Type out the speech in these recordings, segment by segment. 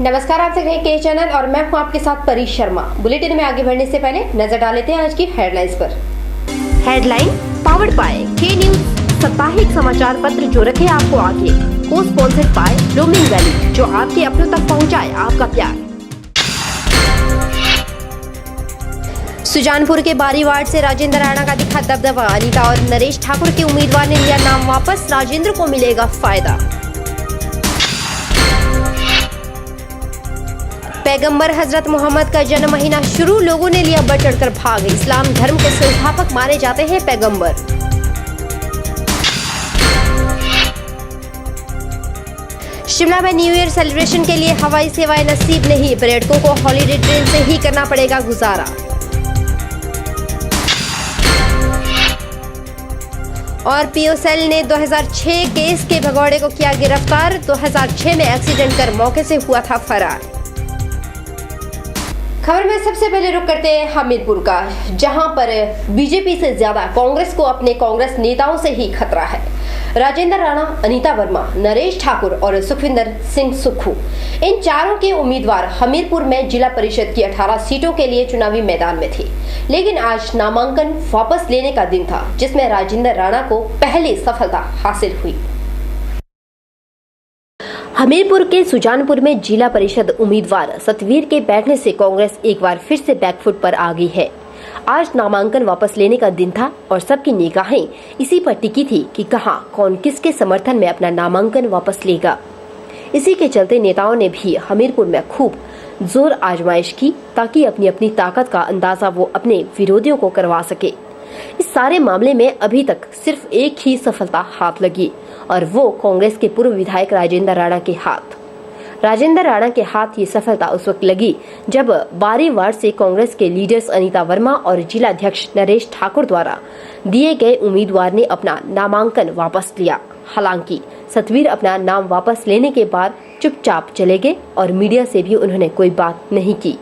नमस्कार, आप देख रहे हैं के चैनल और मैं हूं आपके साथ परी शर्मा। बुलेटिन में आगे बढ़ने से पहले नजर डाल लेते हैं आज की हेडलाइंस पर। हेडलाइन पावर्ड बाय के न्यूज, साप्ताहिक समाचार पत्र जो रखे आपको आगे। को स्पॉन्सर्ड बाय रोमिंग वैली, जो आपके अपनों तक पहुंचाए आपका प्यार। सुजानपुर के बारी वार्ड से राजेंद्र राणा का दिखा दबदबा। अनीता और नरेश ठाकुर के उम्मीदवार ने लिया नाम वापस, राजेंद्र को मिलेगा फायदा। पैगंबर हजरत मोहम्मद का जन्म महीना शुरू, लोगों ने लिया बढ़ चढ़कर भाग। इस्लाम धर्म के संस्थापक माने जाते हैं पैगंबर। शिमला में न्यू ईयर सेलिब्रेशन के लिए हवाई सेवाएं नसीब नहीं, पर्यटकों को हॉलिडे ट्रेन से ही करना पड़ेगा गुजारा। और पीओ सेल ने 2006 केस के भगौड़े को किया गिरफ्तार। 2006 में एक्सीडेंट कर मौके से हुआ था फरार। खबर में सबसे पहले रुक करते हैं हमीरपुर का, जहां पर बीजेपी से ज्यादा कांग्रेस को अपने कांग्रेस नेताओं से ही खतरा है। राजेंद्र राणा, अनीता वर्मा, नरेश ठाकुर और सुखविंदर सिंह सुक्खू, इन चारों के उम्मीदवार हमीरपुर में जिला परिषद की 18 सीटों के लिए चुनावी मैदान में थे। लेकिन आज नामांकन वापस लेने का दिन था, जिसमें राजेंद्र राणा को पहली सफलता हासिल हुई। हमीरपुर के सुजानपुर में जिला परिषद उम्मीदवार सतवीर के बैठने से कांग्रेस एक बार फिर से बैकफुट पर आ गई है। आज नामांकन वापस लेने का दिन था और सबकी निगाहें इसी पर टिकी थी कि कहां कौन किसके समर्थन में अपना नामांकन वापस लेगा। इसी के चलते नेताओं ने भी हमीरपुर में खूब जोर आजमाइश की, ताकि अपनी अपनी ताकत का अंदाजा वो अपने विरोधियों को करवा सके। इस सारे मामले में अभी तक सिर्फ एक ही सफलता हाथ लगी, और वो कांग्रेस के पूर्व विधायक राजेंद्र राणा के हाथ। राजेंद्र राणा के हाथ ये सफलता उस वक्त लगी जब बारी वार्ड से कांग्रेस के लीडर्स अनीता वर्मा और जिला अध्यक्ष नरेश ठाकुर द्वारा दिए गए उम्मीदवार ने अपना नामांकन वापस लिया। हालांकि सतवीर अपना नाम वापस लेने के बाद चुपचाप चले गए और मीडिया से भी उन्होंने कोई बात नहीं की।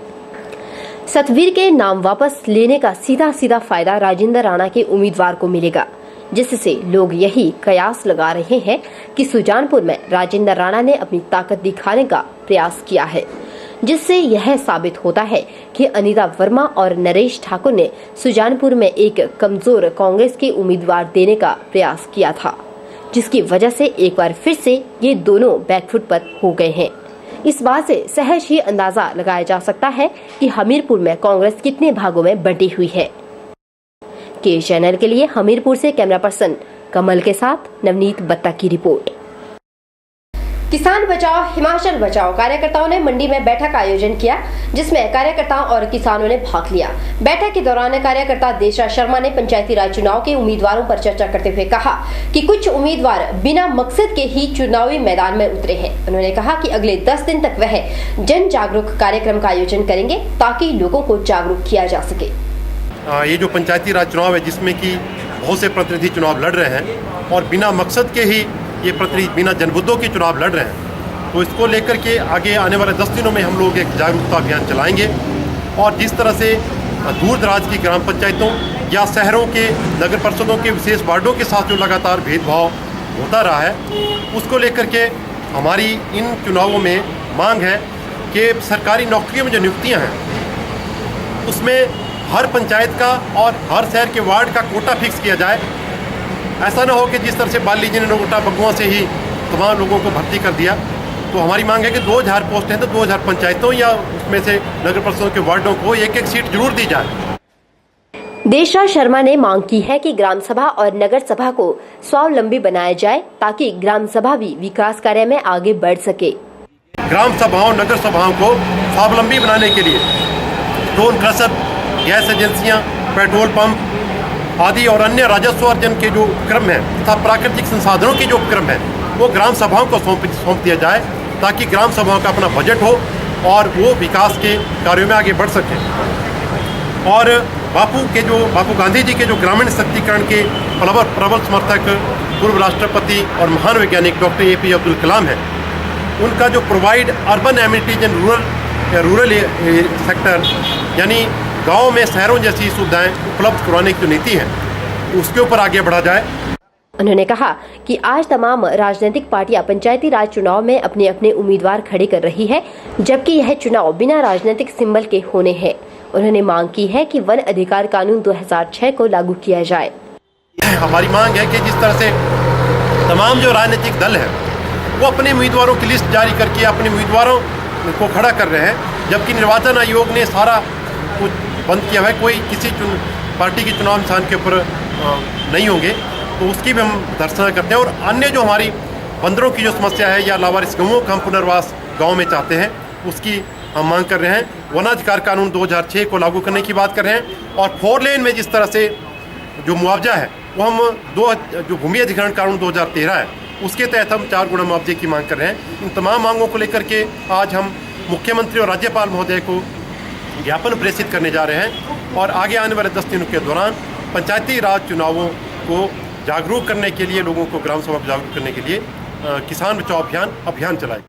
सतवीर के नाम वापस लेने का सीधा सीधा फायदा राजेंद्र राणा के उम्मीदवार को मिलेगा, जिससे लोग यही कयास लगा रहे हैं कि सुजानपुर में राजेंद्र राणा ने अपनी ताकत दिखाने का प्रयास किया है, जिससे यह साबित होता है कि अनीता वर्मा और नरेश ठाकुर ने सुजानपुर में एक कमजोर कांग्रेस के उम्मीदवार देने का प्रयास किया था, जिसकी वजह से एक बार फिर से ये दोनों बैकफुट पर हो गए हैं। इस बात से सहज ही अंदाजा लगाया जा सकता है कि हमीरपुर में कांग्रेस कितने भागों में बंटी हुई है। के चैनल के लिए हमीरपुर से कैमरा पर्सन कमल के साथ नवनीत बत्ता की रिपोर्ट। किसान बचाओ हिमाचल बचाओ कार्यकर्ताओं ने मंडी में बैठक का आयोजन किया, जिसमें कार्यकर्ताओं और किसानों ने भाग लिया। बैठक के दौरान कार्यकर्ता देशराज शर्मा ने पंचायती राज चुनाव के उम्मीदवारों पर चर्चा करते हुए कहा कि कुछ उम्मीदवार बिना मकसद के ही चुनावी मैदान में उतरे हैं। उन्होंने कहा कि अगले 10 दिन तक वह जन जागरूक कार्यक्रम का आयोजन करेंगे, ताकि लोगों को जागरूक किया जा सके। ये जो पंचायती राज चुनाव है, जिसमें कि बहुत से प्रतिनिधि चुनाव लड़ रहे हैं और बिना मकसद के ही ये प्रतिनिधि बिना जनबुद्धों के चुनाव लड़ रहे हैं, तो इसको लेकर के आगे आने वाले 10 दिनों में हम लोग एक जागरूकता अभियान चलाएंगे। और जिस तरह से दूर दराज की ग्राम पंचायतों या शहरों के नगर परिषदों के विशेष वार्डों के साथ जो लगातार भेदभाव होता रहा है, उसको लेकर के हमारी इन चुनावों में मांग है कि सरकारी नौकरियों में जो नियुक्तियाँ हैं, उसमें हर पंचायत का और हर शहर के वार्ड का कोटा फिक्स किया जाए। ऐसा ना हो कि जिस तरह से बाली जी ने नोटा बगुआ से ही तमाम लोगों को भर्ती कर दिया। तो हमारी मांग है कि 2000 पोस्ट हैं तो 2000 पंचायतों या उसमें से नगर परिषदों के वार्डों को एक एक सीट जरूर दी जाए। देशराज शर्मा ने मांग की है कि ग्राम सभा और नगर सभा को स्वावलंबी बनाया जाए, ताकि ग्राम सभा भी विकास कार्य में आगे बढ़ सके। ग्राम सभाओं नगर सभाओं को स्वावलंबी बनाने के लिए टोल क्रशर, गैस एजेंसियां, पेट्रोल पंप आदि और अन्य राजस्व अर्जन के जो उपक्रम हैं तथा प्राकृतिक संसाधनों के जो उपक्रम हैं, वो ग्राम सभाओं को सौंप दिया जाए, ताकि ग्राम सभाओं का अपना बजट हो और वो विकास के कार्यों में आगे बढ़ सकें। और बापू गांधी जी के जो ग्रामीण शक्तिकरण के प्रबल समर्थक पूर्व राष्ट्रपति और महान वैज्ञानिक डॉक्टर APJ अब्दुल कलाम हैं, उनका जो provide urban amenities and rural sector, यानी गाँव में शहरों जैसी सुविधाएं उपलब्ध करवाने की जो नीति है, उसके ऊपर आगे बढ़ा जाए। उन्होंने कहा कि आज तमाम राजनीतिक पार्टियां पंचायती राज चुनाव में अपने अपने उम्मीदवार खड़े कर रही है, जबकि यह चुनाव बिना राजनीतिक सिंबल के होने हैं। उन्होंने मांग की है कि वन अधिकार कानून 2006 को लागू किया जाए। हमारी मांग है कि जिस तरह से तमाम जो राजनीतिक दल है वो अपने उम्मीदवारों की लिस्ट जारी करके अपने उम्मीदवारों को खड़ा कर रहे हैं, जबकि निर्वाचन आयोग ने सारा कुछ बंद किया हुआ है। कोई किसी पार्टी के चुनाव निशान के ऊपर नहीं होंगे, तो उसकी भी हम दर्शना करते हैं। और अन्य जो हमारी बंदरों की जो समस्या है या लावारिस गौओं का हम पुनर्वास गाँव में चाहते हैं, उसकी हम मांग कर रहे हैं। वनाधिकार कानून 2006 को लागू करने की बात कर रहे हैं। और 4 लेन में जिस तरह से जो मुआवजा है वो हम जो भूमि अधिग्रहण कानून 2013 है उसके तहत हम 4 गुना मुआवजे की मांग कर रहे हैं। इन तमाम मांगों को लेकर के आज हम मुख्यमंत्री और राज्यपाल महोदय को ज्ञापन प्रेषित करने जा रहे हैं। और आगे आने वाले 10 दिनों के दौरान पंचायती राज चुनावों को जागरूक करने के लिए, लोगों को ग्राम सभा जागरूक करने के लिए किसान बचाओ अभियान चलाए।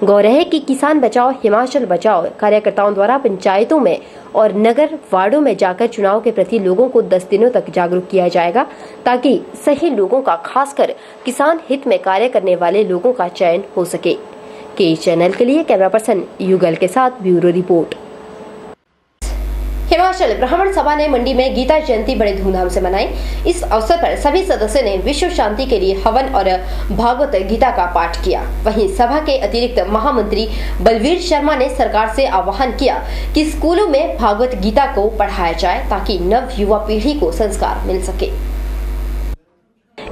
गौर है कि किसान बचाओ हिमाचल बचाओ कार्यकर्ताओं द्वारा पंचायतों में और नगर वार्डों में जाकर चुनाव के प्रति लोगों को 10 दिनों तक जागरूक किया जाएगा, ताकि सही लोगों का, खासकर किसान हित में कार्य करने वाले लोगों का चयन हो सके। के चैनल के लिए कैमरा पर्सन युगल के साथ ब्यूरो रिपोर्ट। हिमाचल ब्राह्मण सभा ने मंडी में गीता जयंती बड़े धूमधाम से मनाई। इस अवसर पर सभी सदस्यों ने विश्व शांति के लिए हवन और भागवत गीता का पाठ किया। वहीं सभा के अतिरिक्त महामंत्री बलवीर शर्मा ने सरकार से आह्वान किया कि स्कूलों में भागवत गीता को पढ़ाया जाए, ताकि नव युवा पीढ़ी को संस्कार मिल सके।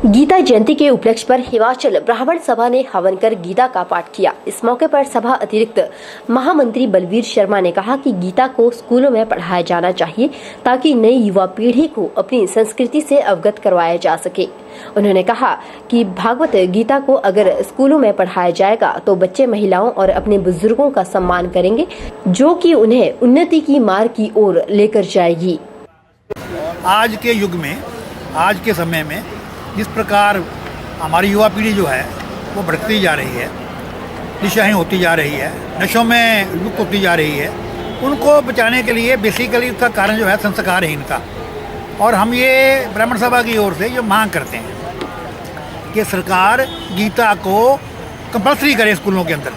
गीता जयंती के उपलक्ष्य पर हिमाचल ब्राह्मण सभा ने हवन कर गीता का पाठ किया। इस मौके पर सभा अतिरिक्त महामंत्री बलवीर शर्मा ने कहा कि गीता को स्कूलों में पढ़ाया जाना चाहिए, ताकि नई युवा पीढ़ी को अपनी संस्कृति से अवगत करवाया जा सके। उन्होंने कहा कि भागवत गीता को अगर स्कूलों में पढ़ाया जाएगा तो बच्चे महिलाओं और अपने बुजुर्गों का सम्मान करेंगे, जो कि उन्हें उन्नति की मार्ग की ओर लेकर जाएगी। आज के युग में, आज के समय में जिस प्रकार हमारी युवा पीढ़ी जो है वो भटकती जा रही है, दिशाहीन होती जा रही है, नशों में लुप्त होती जा रही है, उनको बचाने के लिए बेसिकली उसका कारण जो है संस्कारहीनता। और हम ये ब्राह्मण सभा की ओर से जो मांग करते हैं कि सरकार गीता को कंपल्सरी करे स्कूलों के अंदर।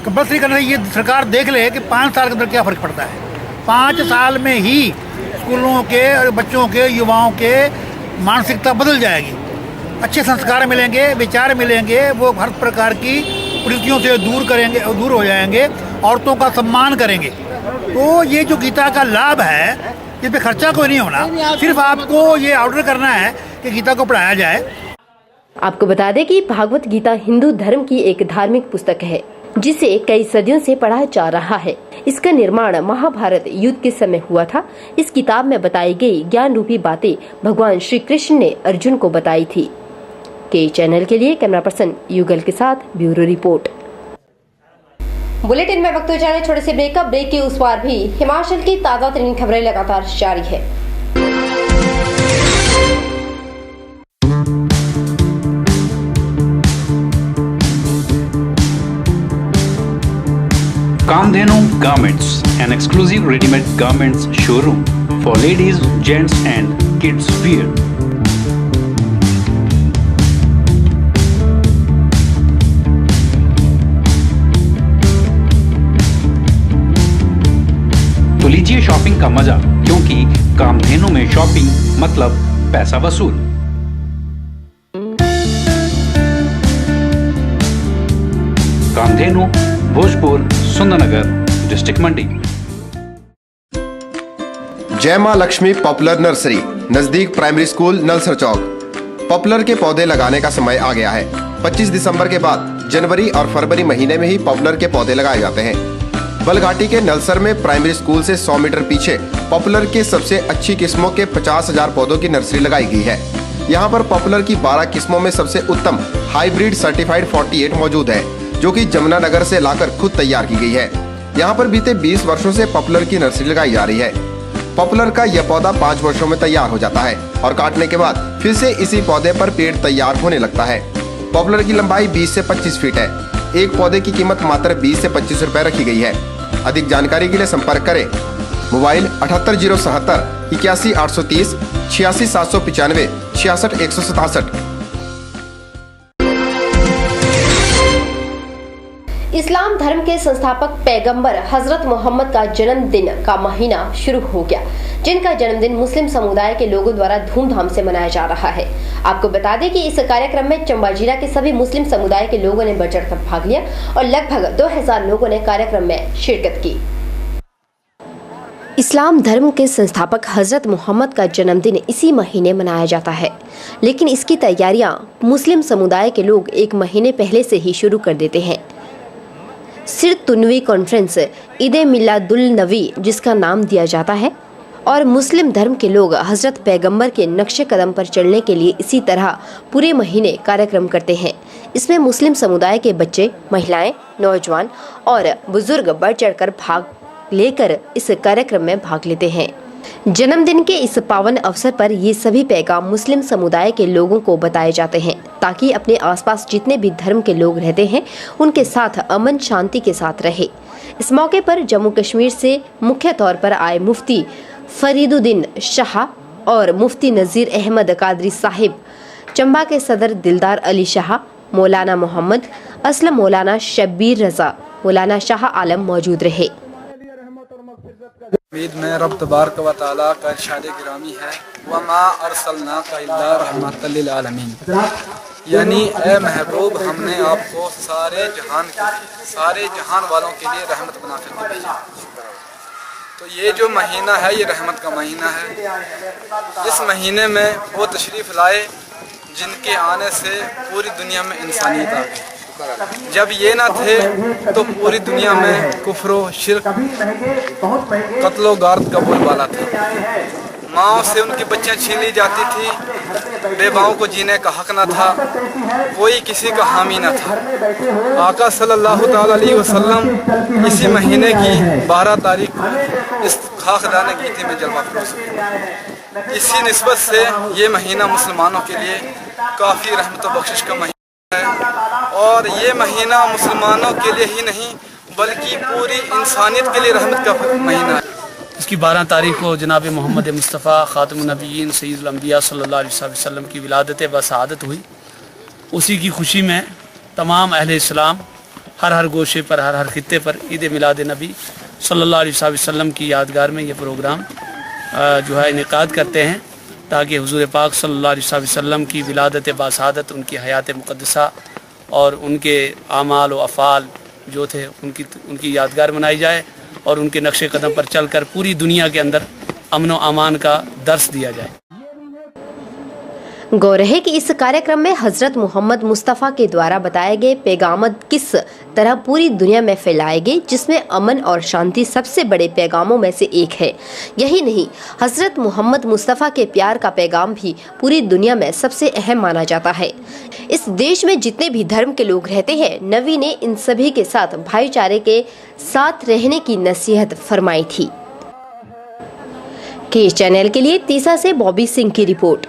कंपल्सरी करने से ये सरकार देख ले कि 5 साल के अंदर क्या फ़र्क पड़ता है। 5 साल में ही स्कूलों के और बच्चों के, युवाओं के मानसिकता बदल जाएगी, अच्छे संस्कार मिलेंगे, विचार मिलेंगे, वो हर प्रकार की कुरीतियों से दूर हो जाएंगे, औरतों का सम्मान करेंगे। तो ये जो गीता का लाभ है, इस पे खर्चा कोई नहीं होना, सिर्फ आपको ये ऑर्डर करना है कि गीता को पढ़ाया जाए। आपको बता दें कि भागवत गीता हिंदू धर्म की एक धार्मिक पुस्तक है, जिसे कई सदियों से पढ़ा जा रहा है। इसका निर्माण महाभारत युद्ध के समय हुआ था। इस किताब में बताई गई ज्ञान रूपी बातें भगवान श्री कृष्ण ने अर्जुन को बताई थी। के चैनल के लिए कैमरा पर्सन युगल के साथ ब्यूरो रिपोर्ट। बुलेटिन में वक्त हो जाने छोटे से ब्रेक के उस पार भी हिमाचल की ताजा तरीन खबरें लगातार जारी है। Kamdhenu Garments, an exclusive ready-made garments showroom for ladies, gents and kids wear. तो लीजिए शॉपिंग का मजा, क्योंकि कामधेनु में शॉपिंग मतलब पैसा वसूल। कामधेनु, भोजपुर, सुंदरनगर, डिस्ट्रिक्ट मंडी। जय मां लक्ष्मी पॉपुलर नर्सरी, नजदीक प्राइमरी स्कूल नलसर चौक। पॉपुलर के पौधे लगाने का समय आ गया है। 25 दिसंबर के बाद जनवरी और फरवरी महीने में ही पॉपुलर के पौधे लगाए जाते हैं। बलघाटी के नलसर में प्राइमरी स्कूल से 100 मीटर पीछे पॉपुलर के सबसे अच्छी किस्मों के 50,000 पौधों की नर्सरी लगाई गई है। यहाँ पर पॉपुलर की 12 किस्मों में सबसे उत्तम हाइब्रिड सर्टिफाइड 48 मौजूद है, जो कि जमुनानगर से लाकर खुद तैयार की गई है। यहाँ पर बीते 20 वर्षों से पॉपुलर की नर्सरी लगाई जा रही है। पॉपुलर का यह पौधा 5 वर्षों में तैयार हो जाता है और काटने के बाद फिर से इसी पौधे पर पेड़ तैयार होने लगता है। पॉपुलर की लंबाई 20 से 25 फीट है। एक पौधे की कीमत मात्र 20 से 25 रुपए रखी गई है। अधिक जानकारी के लिए संपर्क करें मोबाइल 7807 81830 86795 66167। इस्लाम धर्म के संस्थापक पैगंबर हजरत मोहम्मद का जन्मदिन का महीना शुरू हो गया, जिनका जन्मदिन मुस्लिम समुदाय के लोगों द्वारा धूमधाम से मनाया जा रहा है। आपको बता दें कि इस कार्यक्रम में चंबा जिला के सभी मुस्लिम समुदाय के लोगों ने बढ़ चढ़कर भाग लिया और लगभग 2000 लोगों ने कार्यक्रम में शिरकत की। इस्लाम धर्म के संस्थापक हजरत मोहम्मद का जन्मदिन इसी महीने मनाया जाता है, लेकिन इसकी तैयारियां मुस्लिम समुदाय के लोग एक महीने पहले से ही शुरू कर देते हैं। सिरतुनवी कॉन्फ्रेंस ईद मिलादुल नबी जिसका नाम दिया जाता है, और मुस्लिम धर्म के लोग हजरत पैगंबर के नक्शे कदम पर चलने के लिए इसी तरह पूरे महीने कार्यक्रम करते हैं। इसमें मुस्लिम समुदाय के बच्चे, महिलाएं, नौजवान और बुजुर्ग बढ़ चढ़कर भाग लेकर इस कार्यक्रम में भाग लेते हैं। जन्मदिन के इस पावन अवसर पर ये सभी पैगाम मुस्लिम समुदाय के लोगों को बताए जाते हैं ताकि अपने आसपास जितने भी धर्म के लोग रहते हैं उनके साथ अमन शांति के साथ रहे। इस मौके पर जम्मू कश्मीर से मुख्य तौर पर आए मुफ्ती फरीदुद्दीन शाह और मुफ्ती नज़ीर अहमद कादरी साहिब, चंबा के सदर दिलदार अली शाह, मौलाना मोहम्मद असलम, मौलाना शब्बीर रजा, मौलाना शाह आलम मौजूद रहे। उम्मीद में रब तबारक व तआला का इरशाद गिरामी है, वमा अरसलनाका इल्ला रहमतल लिल आलमीन, यानी ए महबूब हमने आपको सारे जहान वालों के लिए रहमत बना कर भेजा। तो ये जो महीना है ये रहमत का महीना है। इस महीने में वो तशरीफ़ लाए जिनके आने से पूरी दुनिया में इंसानियत आ गई। जब ये ना थे तो पूरी दुनिया में कुफ्र, शिर्क, कत्लो गारत का बोलबाला था। माँओं से उनकी बच्चियाँ छीन ली जाती थी, बेबाओं को जीने का हक न था, कोई किसी का हामी न था। आका सल्लल्लाहु ताला अलैहि वसल्लम इसी महीने की 12 तारीख को इस खाकदाने गीती में जलवा फरोज़ हुए। इसी निस्बत से ये महीना मुसलमानों के लिए काफ़ी रहमत व बख्शिश का महीना है, और ये महीना मुसलमानों के लिए ही नहीं बल्कि पूरी इंसानियत के लिए रहमत का महीना है। इसकी 12 तारीख को जनाब मोहम्मद मुस्तफ़ा ख़ातमुन नबीयीन सय्यदुल अंबिया सल्लल्लाहु अलैहि वसल्लम की विलादत व शहादत हुई। उसी की खुशी में तमाम अहले इस्लाम हर गोशे पर, हर खित्ते पर ईद मिलाद नबी सल्लल्लाहु अलैहि वसल्लम की यादगार में ये प्रोग्राम जो है इनेकाद करते हैं ताकि हुज़ूर पाक सल्लल्लाहु अलैहि वसल्लम की विलादत व शहादत, उनकी हयात मुक़द्दसा और उनके आमाल व अफ़ाल जो थे उनकी यादगार मनाई जाए और उनके नक्शे कदम पर चलकर पूरी दुनिया के अंदर अमन व अमान का दर्स दिया जाए। गौर है कि इस कार्यक्रम में हजरत मोहम्मद मुस्तफ़ा के द्वारा बताए गए पैगाम किस तरह पूरी दुनिया में फैलाए गए, जिसमें अमन और शांति सबसे बड़े पैगामों में से एक है। यही नहीं, हजरत मोहम्मद मुस्तफ़ा के प्यार का पैगाम भी पूरी दुनिया में सबसे अहम माना जाता है। इस देश में जितने भी धर्म के लोग रहते हैं, नबी ने इन सभी के साथ भाईचारे के साथ रहने की नसीहत फरमाई थी। केस चैनल के लिए तीसा से बॉबी सिंह की रिपोर्ट।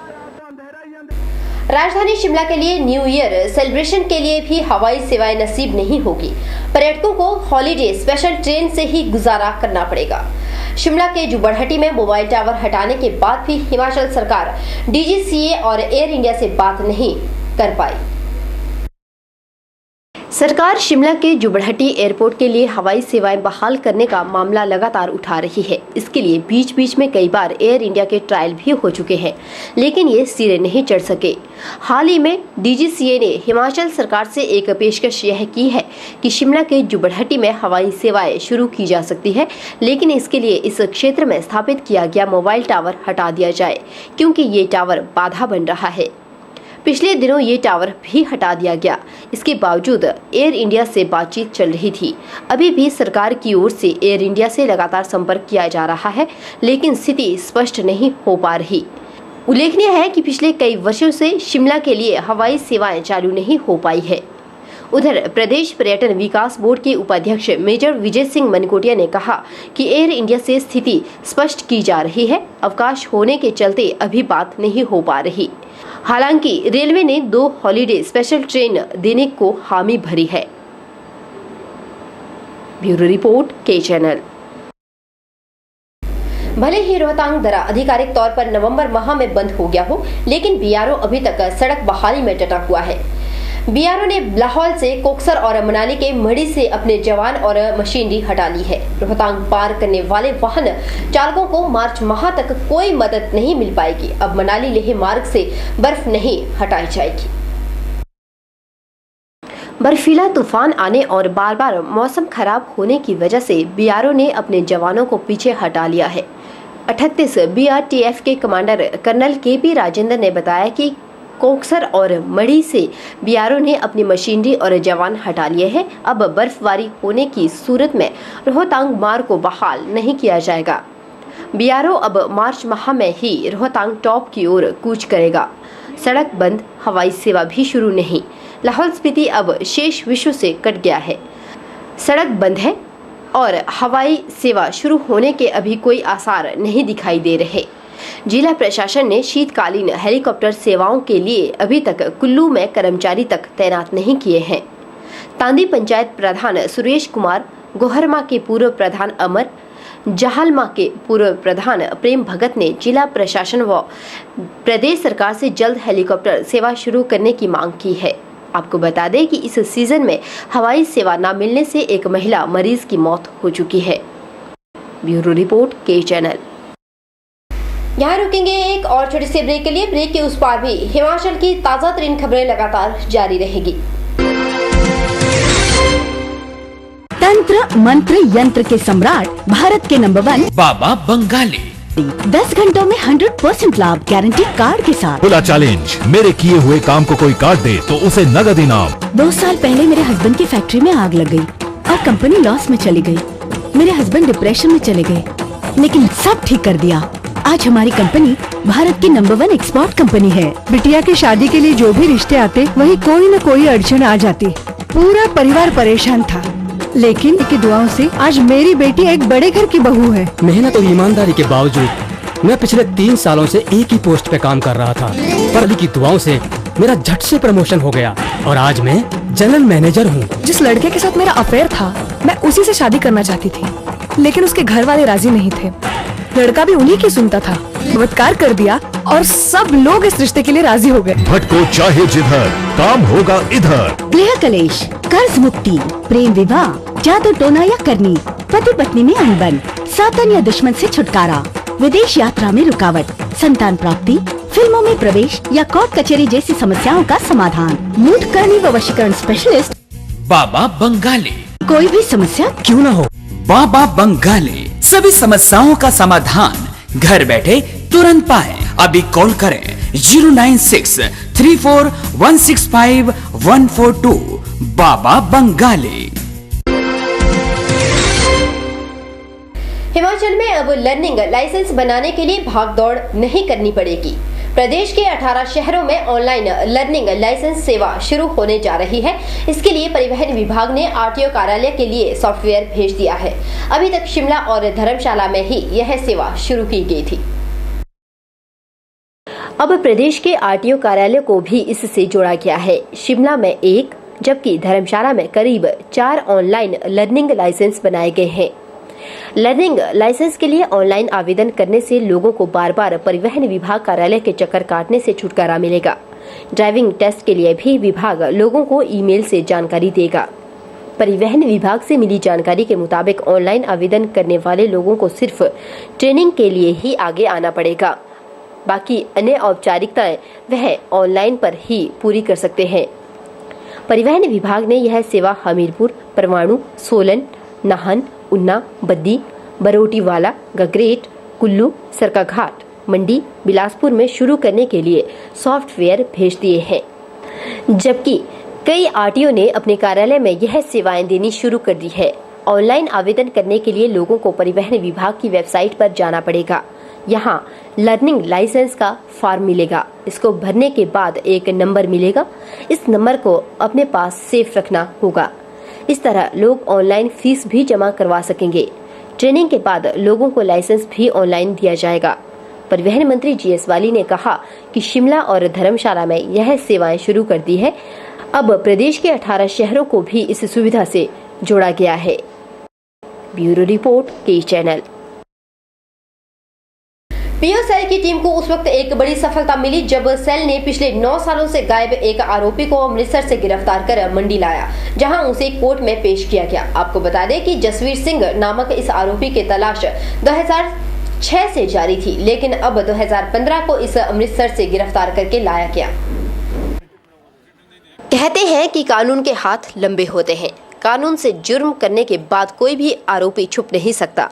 राजधानी शिमला के लिए न्यू ईयर सेलिब्रेशन के लिए भी हवाई सेवाएं नसीब नहीं होगी। पर्यटकों को हॉलीडे स्पेशल ट्रेन से ही गुजारा करना पड़ेगा। शिमला के जुबड़हट्टी में मोबाइल टावर हटाने के बाद भी हिमाचल सरकार DGCA और एयर इंडिया से बात नहीं कर पाई। सरकार शिमला के जुबड़हट्टी एयरपोर्ट के लिए हवाई सेवाएं बहाल करने का मामला लगातार उठा रही है। इसके लिए बीच बीच में कई बार एयर इंडिया के ट्रायल भी हो चुके हैं, लेकिन ये सिरे नहीं चढ़ सके। हाल ही में DGCA ने हिमाचल सरकार से एक पेशकश यह की है कि शिमला के जुबड़हट्टी में हवाई सेवाएं शुरू की जा सकती है, लेकिन इसके लिए इस क्षेत्र में स्थापित किया गया मोबाइल टावर हटा दिया जाए, क्योंकि ये टावर बाधा बन रहा है। पिछले दिनों ये टावर भी हटा दिया गया। इसके बावजूद एयर इंडिया से बातचीत चल रही थी। अभी भी सरकार की ओर से एयर इंडिया से लगातार संपर्क किया जा रहा है, लेकिन स्थिति स्पष्ट नहीं हो पा रही। उल्लेखनीय है कि पिछले कई वर्षों से शिमला के लिए हवाई सेवाएं चालू नहीं हो पाई है। उधर प्रदेश पर्यटन विकास बोर्ड के उपाध्यक्ष मेजर विजय सिंह मनकोटिया ने कहा कि एयर इंडिया से स्थिति स्पष्ट की जा रही है, अवकाश होने के चलते अभी बात नहीं हो पा रही। हालांकि रेलवे ने 2 हॉलीडे स्पेशल ट्रेन देने को हामी भरी है। ब्यूरो रिपोर्ट, के चैनल। भले ही रोहतांग दर्रा आधिकारिक तौर पर नवंबर माह में बंद हो गया हो, लेकिन बीआरओ अभी तक सड़क बहाली में डटा हुआ है। बीआरओ ने लाहौल से कोकसर और मनाली के मढ़ी से अपने जवान और मशीनरी हटा ली है। रोहतांग पार करने वाले वाहन चालकों को मार्च माह तक कोई मदद नहीं मिल पाएगी। अब मनाली लेह मार्ग से बर्फ नहीं हटाई जाएगी। बर्फीला तूफान आने और बार बार मौसम खराब होने की वजह से बीआरओ ने अपने जवानों को पीछे हटा लिया है। 38 बीआरटीएफ के कमांडर कर्नल केपी राजेंद्र ने बताया कि कोकसर और मढ़ी से बीआरओ ने अपनी मशीनरी और जवान हटा लिए हैं। अब बर्फबारी होने की सूरत में रोहतांग मार्ग को बहाल नहीं किया जाएगा। बीआरओ अब मार्च माह में ही रोहतांग टॉप की ओर कूच करेगा। सड़क बंद, हवाई सेवा भी शुरू नहीं। लाहौल स्पीति अब शेष विश्व से कट गया है। सड़क बंद है और हवाई सेवा शुरू होने के अभी कोई आसार नहीं दिखाई दे रहे। जिला प्रशासन ने शीतकालीन हेलीकॉप्टर सेवाओं के लिए अभी तक कुल्लू में कर्मचारी तक तैनात नहीं किए हैं। तांदी पंचायत प्रधान सुरेश कुमार, गोहरमा के पूर्व प्रधान अमर, जहालमा के पूर्व प्रधान प्रेम भगत ने जिला प्रशासन व प्रदेश सरकार से जल्द हेलीकॉप्टर सेवा शुरू करने की मांग की है। आपको बता दें कि इस सीजन में हवाई सेवा न मिलने से एक महिला मरीज की मौत हो चुकी है। ब्यूरो रिपोर्ट, के चैनल। यहाँ रुकेंगे एक और छोटे से ब्रेक के लिए। ब्रेक के उस पार भी हिमाचल की ताजा तरीन खबरें लगातार जारी रहेगी। तंत्र मंत्र यंत्र के सम्राट, भारत के नंबर 1 बाबा बंगाली। 10 घंटों में 100% लाभ गारंटी कार्ड के साथ। खुला चैलेंज, मेरे किए हुए काम को कोई काट दे तो उसे नगद इनाम। 2 साल पहले मेरे हस्बैंड की फैक्ट्री में आग लग गई और कंपनी लॉस में चली गई। मेरे हस्बैंड डिप्रेशन में चले गए, लेकिन सब ठीक कर दिया। आज हमारी कंपनी भारत की नंबर 1 एक्सपोर्ट कंपनी है। बिटिया की शादी के लिए जो भी रिश्ते आते, वही कोई न कोई अड़चन आ जाती। पूरा परिवार परेशान था, लेकिन की दुआओं से आज मेरी बेटी एक बड़े घर की बहू है। मेहनत और ईमानदारी के बावजूद मैं पिछले 3 सालों से एक ही पोस्ट पे काम कर रहा था, पर अली की दुआओं से मेरा झट से प्रमोशन हो गया और आज मैं जनरल मैनेजर हूँ। जिस लड़के के साथ मेरा अफेयर था, मैं उसी से शादी करना चाहती थी, लेकिन उसके घर वाले राजी नहीं थे। लड़का भी उन्हीं की सुनता था। बलात्कार कर दिया और सब लोग इस रिश्ते के लिए राजी हो गए। भटको चाहे जिधर, काम होगा इधर। गृह कलेश, कर्ज मुक्ति, प्रेम विवाह, जादू टोना या करनी, पति पत्नी में अनबन, सातन या दुश्मन से छुटकारा, विदेश यात्रा में रुकावट, संतान प्राप्ति, फिल्मों में प्रवेश या कोर्ट कचहरी जैसी समस्याओं का समाधान। मूठ करनी व वशीकरण स्पेशलिस्ट बाबा बंगाली। कोई भी समस्या क्यों न हो, बाबा बंगाली सभी समस्याओं का समाधान घर बैठे तुरंत पाए। अभी कॉल करें 09634165142 बाबा बंगाली। हिमाचल में अब लर्निंग लाइसेंस बनाने के लिए भागदौड़ नहीं करनी पड़ेगी। प्रदेश के 18 शहरों में ऑनलाइन लर्निंग लाइसेंस सेवा शुरू होने जा रही है। इसके लिए परिवहन विभाग ने आरटीओ कार्यालय के लिए सॉफ्टवेयर भेज दिया है। अभी तक शिमला और धर्मशाला में ही यह सेवा शुरू की गई थी। अब प्रदेश के आरटीओ कार्यालय को भी इससे जोड़ा गया है। शिमला में 1 जबकि धर्मशाला में करीब 4 ऑनलाइन लर्निंग लाइसेंस बनाए गए हैं। लर्निंग लाइसेंस के लिए ऑनलाइन आवेदन करने से लोगों को बार बार परिवहन विभाग कार्यालय के चक्कर काटने से छुटकारा मिलेगा। ड्राइविंग टेस्ट के लिए भी विभाग लोगों को ईमेल से जानकारी देगा। परिवहन विभाग से मिली जानकारी के मुताबिक ऑनलाइन आवेदन करने वाले लोगों को सिर्फ ट्रेनिंग के लिए ही आगे आना पड़ेगा। बाकी अन्य औपचारिकताएं वह ऑनलाइन पर ही पूरी कर सकते हैं। परिवहन विभाग ने यह सेवा हमीरपुर, परवाणु, सोलन, नाहन, उन्ना, बद्दी, बरोटीवाला, गगरेट, कुल्लू, सरकाघाट, मंडी, बिलासपुर में शुरू करने के लिए सॉफ्टवेयर भेज दिए हैं। जबकि कई आरटीओ ने अपने कार्यालय में यह सेवाएं देनी शुरू कर दी है। ऑनलाइन आवेदन करने के लिए लोगों को परिवहन विभाग की वेबसाइट पर जाना पड़ेगा। यहाँ लर्निंग लाइसेंस का फॉर्म मिलेगा। इसको भरने के बाद एक नंबर मिलेगा। इस नंबर को अपने पास सेफ रखना होगा। इस तरह लोग ऑनलाइन फीस भी जमा करवा सकेंगे। ट्रेनिंग के बाद लोगों को लाइसेंस भी ऑनलाइन दिया जाएगा। परिवहन मंत्री जीएस वाली ने कहा कि शिमला और धर्मशाला में यह सेवाएं शुरू कर दी है। अब प्रदेश के 18 शहरों को भी इस सुविधा से जोड़ा गया है। ब्यूरो रिपोर्ट, के चैनल। पीओ सेल की टीम को उस वक्त एक बड़ी सफलता मिली जब सेल ने पिछले 9 सालों से गायब एक आरोपी को अमृतसर से गिरफ्तार कर मंडी लाया, जहां उसे कोर्ट में पेश किया गया। आपको बता दें कि जसवीर सिंह नामक इस आरोपी की तलाश 2006 से जारी थी, लेकिन अब 2015 को इस अमृतसर से गिरफ्तार करके लाया गया। कहते हैं कि कानून के हाथ लंबे होते हैं। कानून से जुर्म करने के बाद कोई भी आरोपी छुप नहीं सकता,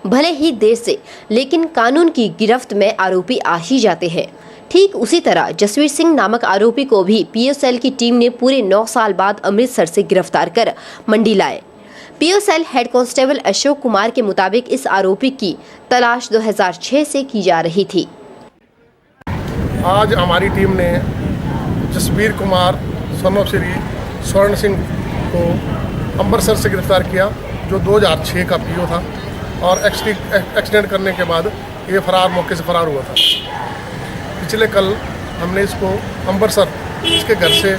भले ही देर से, लेकिन कानून की गिरफ्त में आरोपी आ ही जाते हैं। ठीक उसी तरह जसवीर सिंह नामक आरोपी को भी पीओ सेल की टीम ने पूरे 9 साल बाद अमृतसर से गिरफ्तार कर मंडी लाए। PO cell head constable Ashok Kumar के मुताबिक इस आरोपी की तलाश 2006 से की जा रही थी। आज हमारी टीम ने जसवीर कुमार सन ऑफ श्री स्वर्ण सिंह को अमृतसर से गिरफ्तार किया, जो 2006 का पीओ था और एक्सीडेंट करने के बाद ये मौके से फरार हुआ था। पिछले कल हमने इसको अमृतसर इसके घर से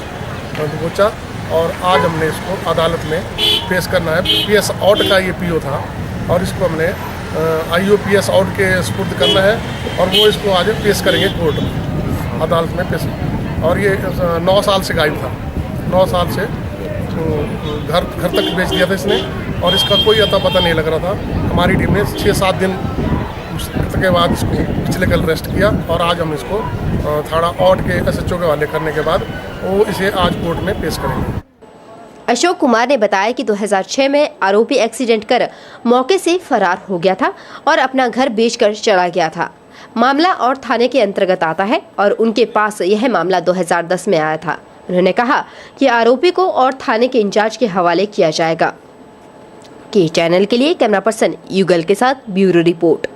पहुंचा और आज हमने इसको अदालत में पेश करना है। पीएस आउट का ये पीओ था और इसको हमने IOPS आउट के सुपुर्द करना है और वो इसको आज पेश करेंगे कोर्ट में, अदालत में पेश। और ये 9 साल से गायब था, 9 साल से घर तक बेच दिया था इसने और इसका कोई अता पता नहीं लग रहा था। हमारी टीम ने 6-7 दिन के बाद इसको पिछले कल अरेस्ट किया और आज हम इसको थाना आउट के SHO के हवाले करने के बाद वो इसे आज कोर्ट में पेश करेंगे। अशोक कुमार ने बताया कि 2006 में आरोपी एक्सीडेंट कर मौके से फरार हो गया था और अपना घर बेचकर चला गया था। मामला और थाने के अंतर्गत आता है और उनके पास यह मामला 2010 में आया था। उन्होंने कहा कि आरोपी को और थाने के इंचार्ज के हवाले किया जाएगा। के चैनल के लिए कैमरा पर्सन युगल के साथ ब्यूरो रिपोर्ट।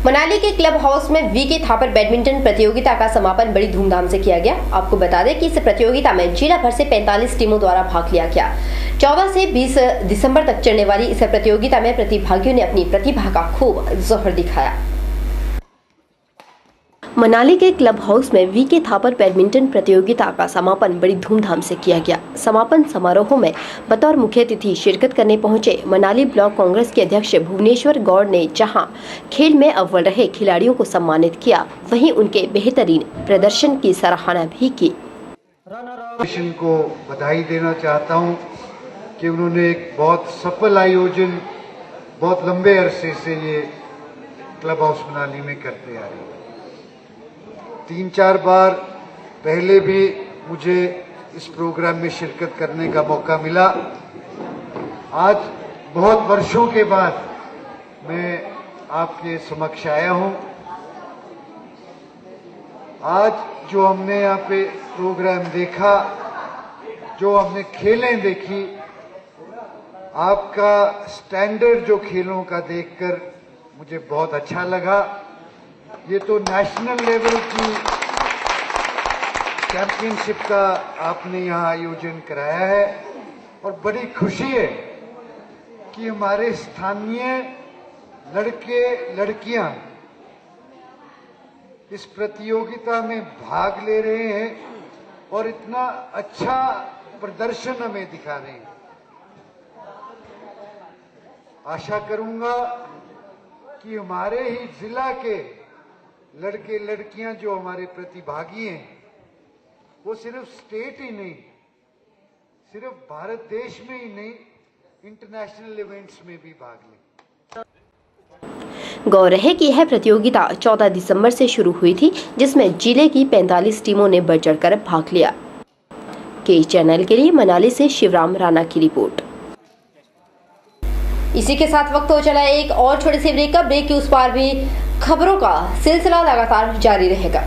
मनाली के क्लब हाउस में वीके थापर बैडमिंटन प्रतियोगिता का समापन बड़ी धूमधाम से किया गया। आपको बता दें कि इस प्रतियोगिता में जिला भर से 45 टीमों द्वारा भाग लिया गया। 14 से 20 दिसंबर तक चलने वाली इस प्रतियोगिता में प्रतिभागियों ने अपनी प्रतिभा का खूब जोहर दिखाया। मनाली के क्लब हाउस में वीके थापर बैडमिंटन प्रतियोगिता का समापन बड़ी धूमधाम से किया गया। समापन समारोह में बतौर मुख्य अतिथि शिरकत करने पहुंचे मनाली ब्लॉक कांग्रेस के अध्यक्ष भुवनेश्वर गौड़ ने जहां खेल में अव्वल रहे खिलाड़ियों को सम्मानित किया, वहीं उनके बेहतरीन प्रदर्शन की सराहना भी की। को बधाई देना चाहता हूँ कि उन्होंने एक बहुत सफल आयोजन बहुत लंबे अरसे से ये क्लब हाउस मनाली में करते आ रहे हैं। 3-4 बार पहले भी मुझे इस प्रोग्राम में शिरकत करने का मौका मिला। आज बहुत वर्षों के बाद मैं आपके समक्ष आया हूं। आज जो हमने यहाँ पे प्रोग्राम देखा, जो हमने खेलें देखी, आपका स्टैंडर्ड जो खेलों का देखकर मुझे बहुत अच्छा लगा। ये तो नेशनल लेवल की चैंपियनशिप का आपने यहाँ आयोजन कराया है और बड़ी खुशी है कि हमारे स्थानीय लड़के लड़कियां इस प्रतियोगिता में भाग ले रहे हैं और इतना अच्छा प्रदर्शन हमें दिखा रहे हैं। आशा करूंगा कि हमारे ही जिला के लड़के लड़कियां जो हमारे प्रतिभागी हैं, वो सिर्फ स्टेट ही नहीं, सिर्फ भारत देश में ही नहीं, इंटरनेशनल इवेंट्स में भी भाग लें। गौर है कि यह प्रतियोगिता 14 दिसंबर से शुरू हुई थी, जिसमें जिले की 45 टीमों ने बढ़ चढ़कर भाग लिया। के चैनल के लिए मनाली से शिवराम राणा की रिपोर्ट। इसी के साथ वक्त हो चला एक और छोटे से ब्रेक का। ब्रेक के उस पार भी खबरों का सिलसिला लगातार जारी रहेगा।